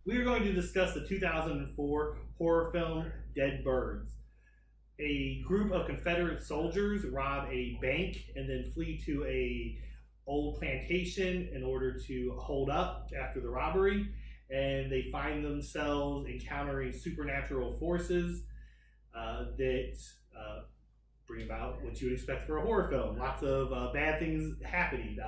We are going to discuss the 2004 horror film Dead Birds. A group of Confederate soldiers rob a bank and then flee to a old plantation in order to hold up after the robbery, and they find themselves encountering supernatural forces that bring about what you would expect for a horror film. Lots of bad things happening.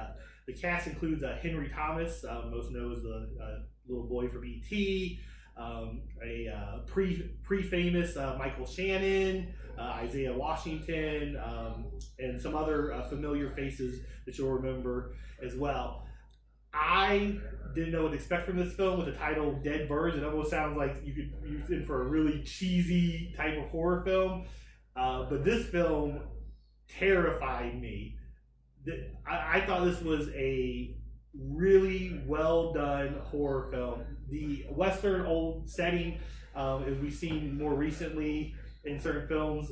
The cast includes Henry Thomas, most known as the little boy from E.T., a pre-famous Michael Shannon, Isaiah Washington, and some other familiar faces that you'll remember as well. I didn't know what to expect from this film with the title Dead Birds. It almost sounds like you could use it for a really cheesy type of horror film. But this film terrified me. I thought this was a really well done horror film. The Western old setting, as we've seen more recently in certain films,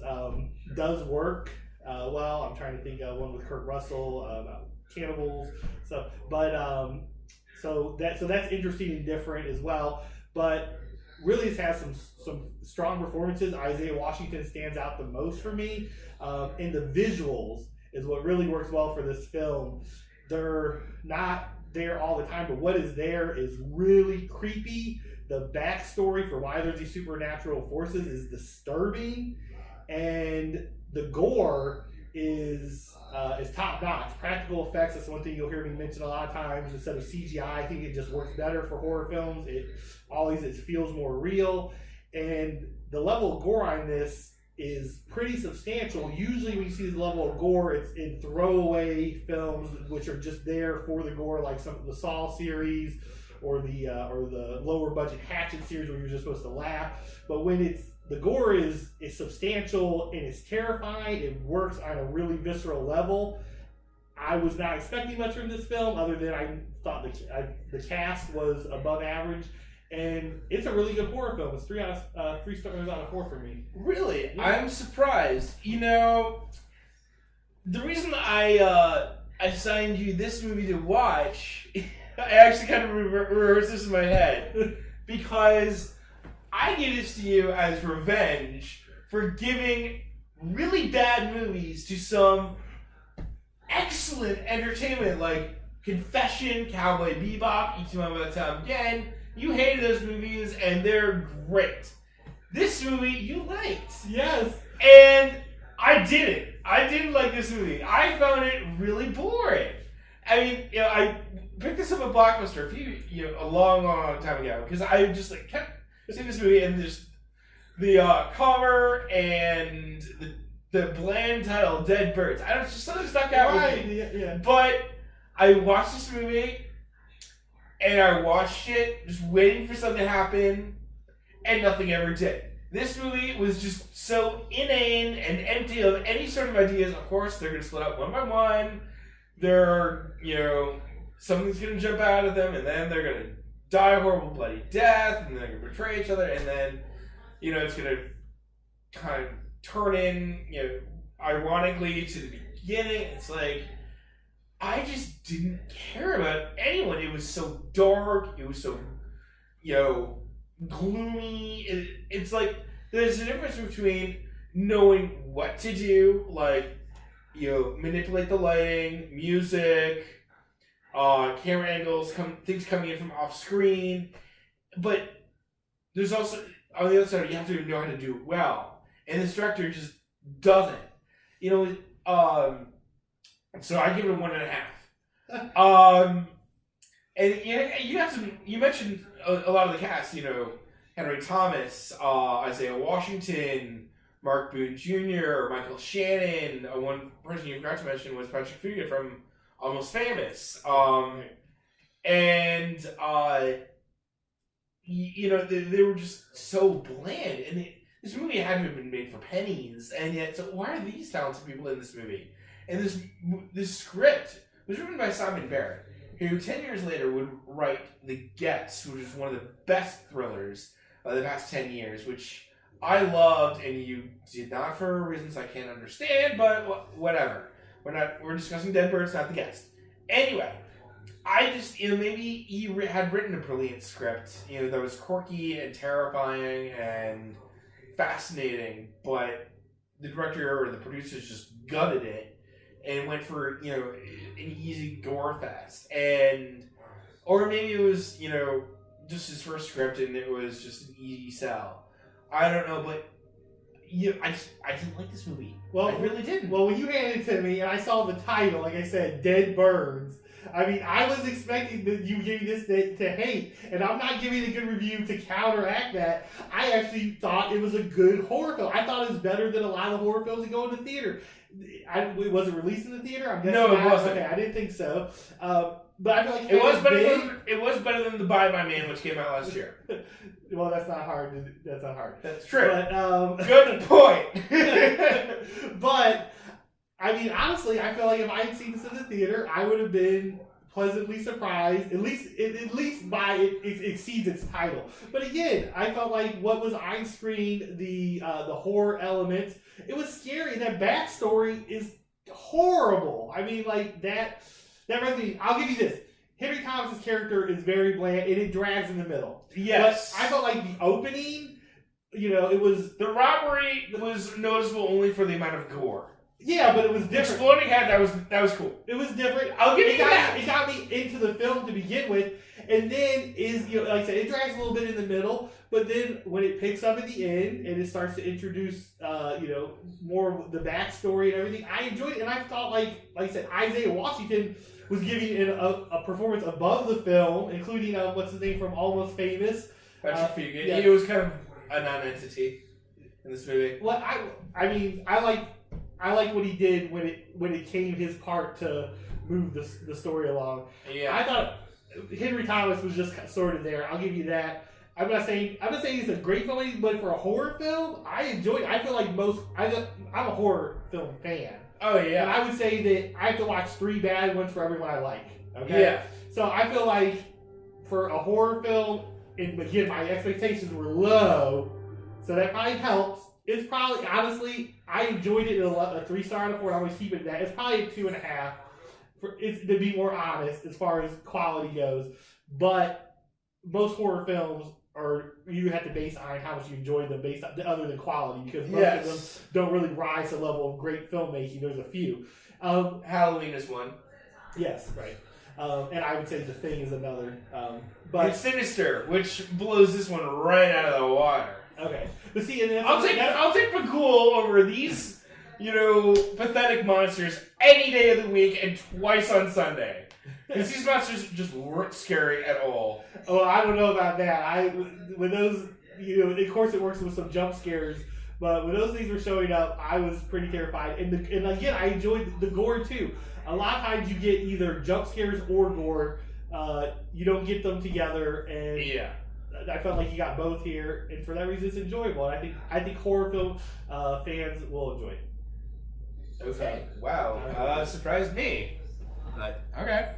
does work well. I'm trying to think of one with Kurt Russell about cannibals. So that's interesting and different as well. But really, this has some strong performances. Isaiah Washington stands out the most for me, and the visuals is what really works well for this film. They're not there all the time, but what is there is really creepy. The backstory for why there's these supernatural forces is disturbing, and the gore is top notch. Practical effects is one thing you'll hear me mention a lot of times. Instead of CGI, I think it just works better for horror films. It feels more real, and the level of gore on this is pretty substantial. Usually when you see this level of gore, it's in throwaway films which are just there for the gore, like some of the Saw series or the lower budget Hatchet series where you're just supposed to laugh. But when the gore is substantial and it's terrifying, it works on a really visceral level. I was not expecting much from this film, other than I thought the cast was above average. And it's a really good horror film. It's 3 stars out of 4 for me. Really? Yeah. I'm surprised. The reason I assigned you this movie to watch, I actually kind of reversed this in my head. Because I gave this to you as revenge for giving really bad movies to some excellent entertainment, like Confession, Cowboy Bebop, Ichimama Again. You hated those movies, and they're great. This movie, you liked. Yes. And I didn't. I didn't like this movie. I found it really boring. I mean, I picked this up at Blockbuster a long time ago, because I just kept seeing this movie, and just the cover and the bland title, Dead Birds. I don't just something stuck out with me. Yeah. But I watched this movie. And I watched it, just waiting for something to happen, and nothing ever did. This movie was just so inane and empty of any sort of ideas. Of course, they're going to split up one by one. Something's going to jump out of them, and then they're going to die a horrible, bloody death, and then they're going to betray each other, and then, it's going to kind of turn in, ironically to the beginning. It's like, I just didn't care about anyone. It was so dark. It was so, gloomy. It's like there's a difference between knowing what to do, like, manipulate the lighting, music, camera angles, things coming in from off screen. But there's also, on the other side, you have to know how to do it well. And this director just doesn't. So I give it a 1.5. And you mentioned a lot of the cast, Henry Thomas, Isaiah Washington, Mark Boone Jr., Michael Shannon. One person you forgot to mention was Patrick Fuga from Almost Famous. They were just so bland. And this movie hadn't even been made for pennies. And yet, so why are these talented people in this movie? And this script was written by Simon Barrett, who 10 years later would write The Guest, which is one of the best thrillers of the past 10 years, which I loved, and you did not for reasons I can't understand, but whatever. We're discussing Dead Birds, not The Guest. Anyway, I just, maybe he had written a brilliant script, that was quirky and terrifying and fascinating, but the director or the producers just gutted it and went for, an easy gore fest. Or maybe it was, just his first script and it was just an easy sell. I don't know, but I didn't like this movie. Well, I really didn't. Well, when you handed it to me and I saw the title, like I said, Dead Birds, I mean, I was expecting that you gave this to hate, and I'm not giving a good review to counteract that. I actually thought it was a good horror film. I thought it was better than a lot of horror films that go in the theater. Was it released in the theater? I'm guessing no, it wasn't. Okay, I didn't think so. But I feel like it was better than The Bye Bye Man, which came out last year. Well, that's not hard. That's not hard. That's true. But, good point. But I mean, honestly, I feel like if I had seen this in the theater, I would have been pleasantly surprised. At least by it exceeds its title. But again, I felt like what was on screen, the horror elements, it was scary. That backstory is horrible. I mean, like that resume. I'll give you this. Henry Thomas's character is very bland, and it drags in the middle. Yes, but I felt like the opening, it was the robbery was noticeable only for the amount of gore. Yeah, but it was different. Exploding head, that was cool. It was different. I'll give you that. It got me into the film to begin with, and then like I said, it drags a little bit in the middle, but then when it picks up at the end and it starts to introduce, more of the backstory and everything, I enjoyed it, and I thought, like I said, Isaiah Washington was giving it a performance above the film, including what's his name from Almost Famous, Patrick Fugit. Yeah. He was kind of a non-entity in this movie. Well, I mean, I like what he did when it came his part to move the story along. Yeah, I thought Henry Thomas was just sort of there. I'll give you that. I'm not saying it's a great film, but for a horror film, I enjoyed it. I feel like I'm a horror film fan. Oh yeah. And I would say that I have to watch 3 bad ones for everyone I like. Okay. Yeah. So I feel like for a horror film, and again my expectations were low, so that probably helps. It's probably, honestly, I enjoyed it at a 3-star out of 4. I always keep it at that. It's probably a 2.5. To be more honest, as far as quality goes. But most horror films you have to base on how much you enjoy them based on other than quality, because most of them don't really rise to the level of great filmmaking. There's a few. Halloween is one. Yes, right. And I would say The Thing is another. But it's Sinister, which blows this one right out of the water. Okay, but see, and I'll take Bagul over these, pathetic monsters any day of the week and twice on Sunday. Because these monsters just weren't scary at all. Oh, I don't know about that. When those, of course it works with some jump scares, but when those things were showing up, I was pretty terrified. And again, I enjoyed the gore too. A lot of times you get either jump scares or gore. You don't get them together, and yeah. I felt like you got both here, and for that reason, it's enjoyable. And I think horror film fans will enjoy it. Okay. Wow. Surprised me. But okay.